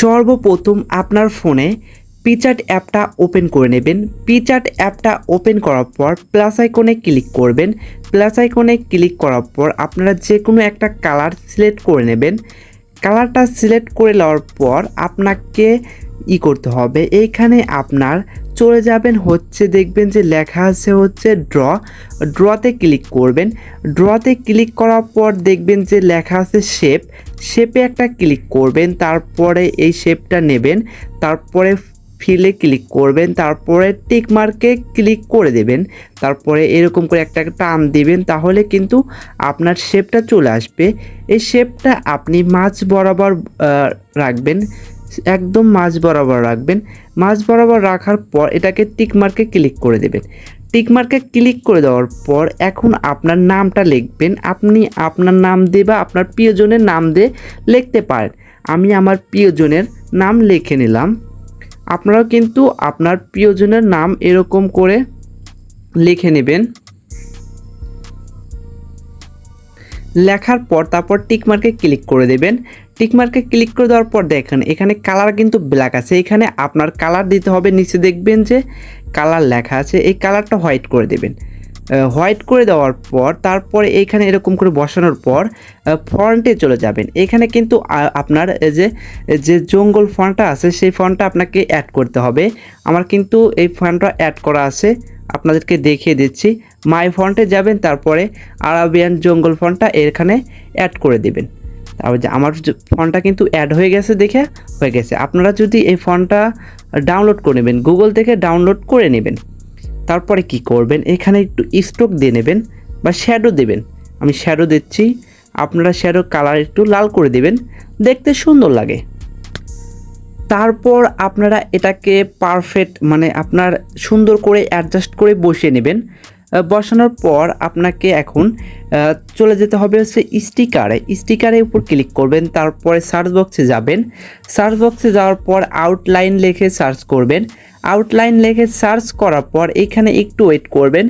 সর্বপ্রথম আপনার ফোনে পিকচার্ট অ্যাপটা ওপেন করে নেবেন। পিকচার্ট অ্যাপটা ওপেন করার পর প্লাস আইকনে ক্লিক করবেন। প্লাস আইকনে ক্লিক করার পর আপনারা যে কোনো একটা কালার সিলেক্ট করে নেবেন। কালারটা সিলেক্ট করে নেওয়ার পর আপনাকে করতে হবে, এইখানে আপনার চলে যাবেন হচ্ছে, দেখবেন যে লেখা আছে হচ্ছে ড্রতে ক্লিক করবেন। ড্রতে ক্লিক করার পর দেখবেন যে লেখা আছে শেপে একটা ক্লিক করবেন। তারপরে এই শেপটা নেবেন, তারপরে ফিলে ক্লিক করবেন, তারপরে টিক মার্কে ক্লিক করে দেবেন। তারপরে এরকম করে একটা টান দিবেন, তাহলে কিন্তু আপনার শেপটা চলে আসবে। এই শেপটা আপনি মাঝ বরাবর রাখবেন, একদম মাঝ বরাবর রাখবেন। মাঝ বরাবর রাখার পর এটাকে টিক মার্কে ক্লিক করে দেবেন। টিক মার্কে ক্লিক করে দেওয়ার পর এখন আপনার নামটা লিখবেন। আপনি আপনার নাম দিয়ে বা আপনার প্রিয়জনের নাম দিয়ে লিখতে পারেন। আমি আমার প্রিয়জনের নাম লিখে নিলাম। আপনারাও কিন্তু আপনার প্রিয়জনের নাম এরকম করে লিখে নেবেন। লেখার পর তারপর টিক মার্কে ক্লিক করে দেবেন। টিক মার্কে ক্লিক করে দেওয়ার পর দেখেন এখানে কালার কিন্তু ব্ল্যাক আছে, এখানে আপনার কালার দিতে হবে। নিচে দেখবেন যে কালার লেখা আছে, এই কালারটা হোয়াইট করে দেবেন। হোয়াইট করে দেওয়ার পর তারপরে এইখানে এরকম করে বসানোর পর ফন্টে চলে যাবেন। এখানে কিন্তু আপনার যে জঙ্গল ফন্টটা আছে সেই ফন্টটা আপনাকে অ্যাড করতে হবে। আমার কিন্তু এই ফন্টটা অ্যাড করা আছে, আপনাদেরকে দেখিয়ে দিচ্ছি। মাই ফন্টে যাবেন, তারপরে আরাবিয়ান জঙ্গল ফন্টটা এখানে অ্যাড করে দেবেন। তারপর আমার ফন্টটা কিন্তু অ্যাড হয়ে গেছে। আপনারা যদি এই ফন্টটা ডাউনলোড করে নেবেন, গুগল থেকে ডাউনলোড করে নেবেন। তারপরে কি করবেন, এখানে একটু স্ট্রোক দিয়ে নেবেন বা শ্যাডো দেবেন। আমি শ্যাডো দিচ্ছি, আপনারা শ্যাডো কালার একটু লাল করে দেবেন, দেখতে সুন্দর লাগে। তারপর আপনারা এটাকে পারফেক্ট মানে আপনার সুন্দর করে অ্যাডজাস্ট করে বসিয়ে নেবেন। বসানোর পর আপনাকে এখন চলে যেতে হবে হচ্ছে স্টিকারের উপর ক্লিক করবেন। তারপরে সার্চ বক্সে যাবেন। সার্চ বক্সে যাওয়ার পর আউটলাইন লিখে সার্চ করবেন। আউটলাইন লিখে সার্চ করার পর এখানে একটু ওয়েট করবেন।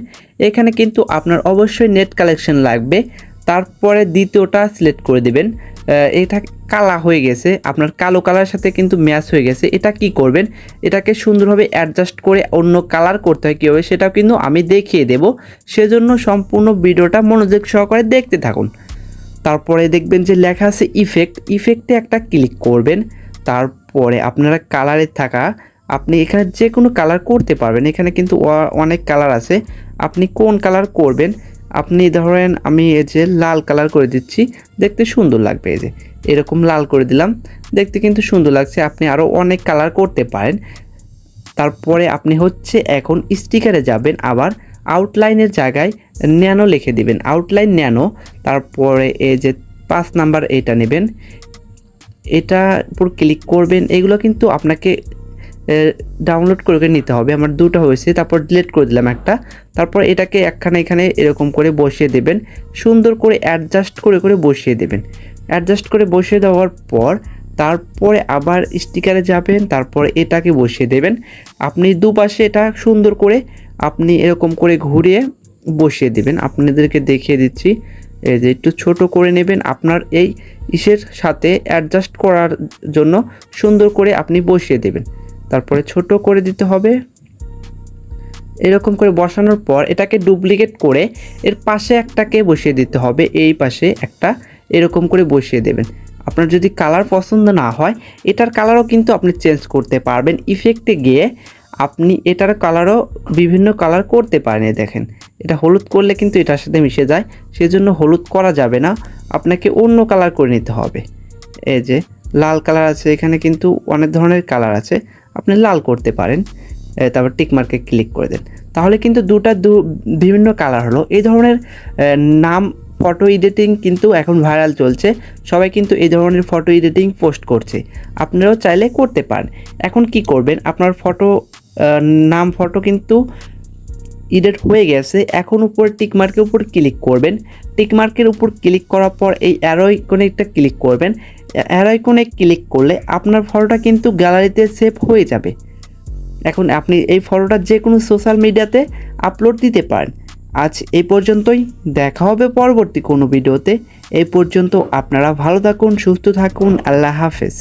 এখানে কিন্তু আপনার অবশ্যই নেট কালেকশন লাগবে। তারপরে দ্বিতীয়টা সিলেক্ট করে দেবেন। এটা কালা হয়ে গেছে, আপনার কালো কালারের সাথে কিন্তু ম্যাচ হয়ে গেছে। এটা কি করবেন, এটাকে সুন্দরভাবে অ্যাডজাস্ট করে অন্য কালার করতে হয় কীভাবে সেটাও কিন্তু আমি দেখিয়ে দেব। সেজন্য সম্পূর্ণ ভিডিওটা মনোযোগ সহকারে দেখতে থাকুন। তারপরে দেখবেন যে লেখা আছে ইফেক্টে একটা ক্লিক করবেন। তারপরে আপনারা কালারে থাকা আপনি এখানে যে কোনো কালার করতে পারবেন। এখানে কিন্তু অনেক কালার আছে, আপনি কোন কালার করবেন। আপনি ধরেন আমি এই যে লাল কালার করে দিচ্ছি, দেখতে সুন্দর লাগবে। এই যে এরকম লাল করে দিলাম, দেখতে কিন্তু সুন্দর লাগছে। আপনি আরও অনেক কালার করতে পারেন। তারপরে আপনি হচ্ছে এখন স্টিকারে যাবেন, আবার আউটলাইনের জায়গায় ন্যানো লিখে দিবেন, আউটলাইন ন্যানো। তারপরে এই যে 5 নাম্বার এটা নেবেন, এটা উপর ক্লিক করবেন। এগুলো কিন্তু আপনাকে ডাউনলোড করে নিতে হবে। আমার দুটো হয়েছে, তারপর ডিলিট করে দিলাম একটা। তারপর এটাকে এখানে এরকম করে বসিয়ে দেবেন, সুন্দর করে অ্যাডজাস্ট করে বসিয়ে দেবেন। অ্যাডজাস্ট করে বসিয়ে দেওয়ার পর তারপরে আবার স্টিকারে যাবেন, তারপরে এটাকে বসিয়ে দেবেন। আপনি দুপাশে এটা সুন্দর করে আপনি এরকম করে ঘুরিয়ে বসিয়ে দেবেন। আপনাদেরকে দেখিয়ে দিচ্ছি, এই যে একটু ছোট করে নেবেন। আপনার এই ইসের সাথে অ্যাডজাস্ট করার জন্য সুন্দর করে আপনি বসিয়ে দেবেন। তারপরে ছোট করে দিতে হবে। এরকম করে বসানোর পর এটাকে ডুপ্লিকেট করে এর পাশে একটাকে বসিয়ে দিতে হবে, এই পাশে একটা এরকম করে বসিয়ে দেবেন। আপনার যদি কালার পছন্দ না হয় এটার কালারও কিন্তু আপনি চেঞ্জ করতে পারবেন। ইফেক্টে গিয়ে আপনি এটার কালারও বিভিন্ন কালার করতে পারেন। দেখেন এটা হলুদ করলে কিন্তু এটার সাথে মিশে যায়, সেজন্য হলুদ করা যাবে না, আপনাকে অন্য কালার করে নিতে হবে। এই যে লাল কালার আছে, এখানে কিন্তু অনেক ধরনের কালার আছে, আপনি লাল করতে পারেন। তারপর টিক মার্কে ক্লিক করে দেন, তাহলে কিন্তু বিভিন্ন কালার হলো। এই ধরনের নাম ফটো এডিটিং কিন্তু এখন ভাইরাল চলছে, সবাই কিন্তু এই ধরনের ফটো এডিটিং পোস্ট করছে, আপনারাও চাইলে করতে পারেন। এখন কি করবেন, আপনার ফটো কিন্তু এডিট হয়ে গেছে। এখন উপরে টিক মার্কের উপর ক্লিক করবেন। টিক মার্কের উপর ক্লিক করার পর এই অ্যারো আইকনে একটা ক্লিক করবেন। অ্যারো আইকনে ক্লিক করলে আপনার ফটোটা কিন্তু গ্যালারিতে সেভ হয়ে যাবে। এখন আপনি এই ফটোটা যে কোনো সোশ্যাল মিডিয়াতে আপলোড দিতে পারেন। আজ এই পর্যন্তই, দেখা হবে পরবর্তী কোনো ভিডিওতে। এই পর্যন্ত আপনারা ভালো থাকুন, সুস্থ থাকুন, আল্লাহ হাফেজ।